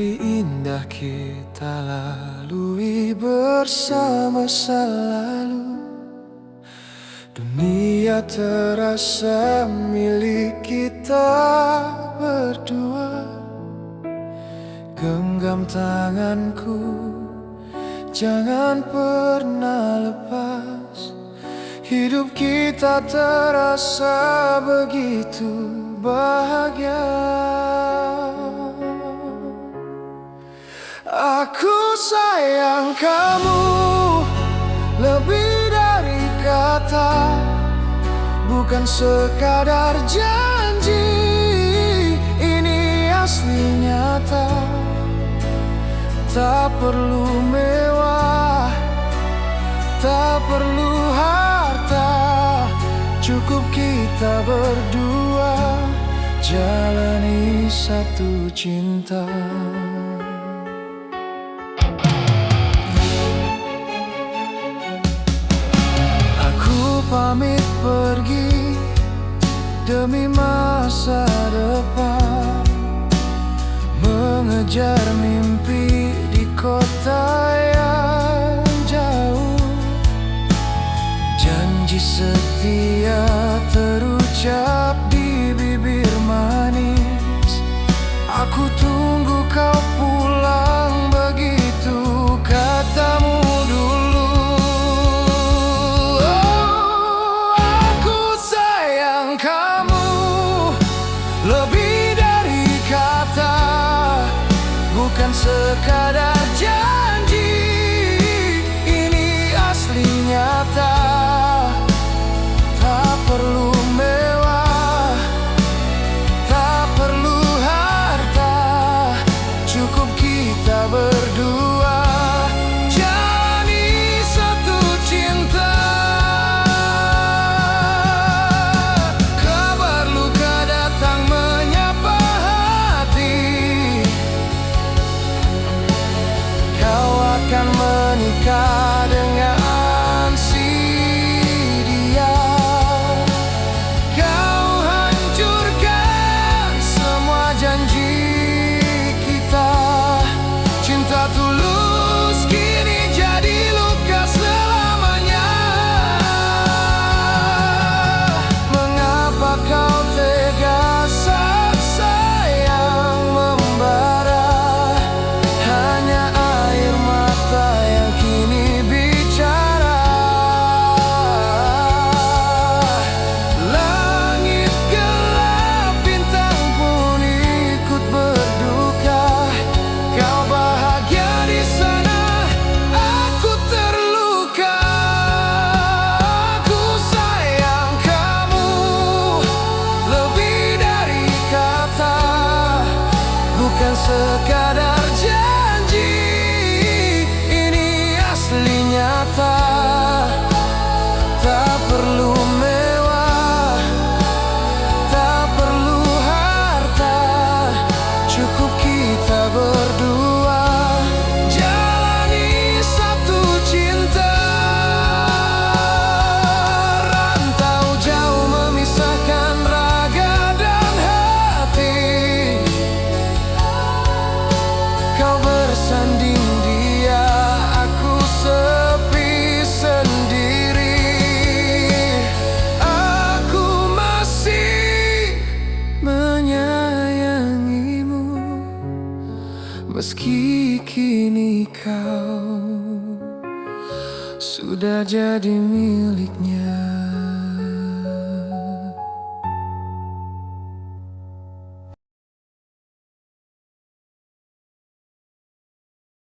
hari indah kita lalui bersama selalu. Dunia terasa milik kita berdua. Genggam tanganku, jangan pernah lepas. Hidup kita terasa begitu bahagia. Aku sayang kamu lebih dari kata, bukan sekadar janji, ini asli nyata. Tak perlu mewah, tak perlu harta, cukup kita berdua jalani satu cinta. Aku pamit pergi demi masa depan, mengejar mimpi di kota yang jauh. Janji setia terucap di bibir manis. Aku tunggu kau pulang, begitu katamu dulu. Oh, aku sayang kamu lebih dari kata, bukan sekadar janji, ini asli nyata. Tak perlu mewah, tak perlu harta, cukup kita berdua jalani satu cinta. Kabar luka datang menyapa hati, kau akan menikah dengan si dia. Kau hancurkan semua janji kita. Cinta tulus kini jadi luka selamanya. Mengapa kau tega saat sayang membara? Hanya air mata yang kini bicara. Langit gelap, bintang pun ikut berduka. Kau bahagia di sana, aku terluka. Aku sayang kamu lebih dari kata, bukan sekadar janji, ini asli nyata. Tak perlu mewah, tak perlu harta, cukup kita berdua jalani satu cinta. Rantau jauh memisahkan raga dan hati, kau bersanding dia, aku sepi sendiri. Aku masih menyayangimu, meski kini kau sudah jadi miliknya.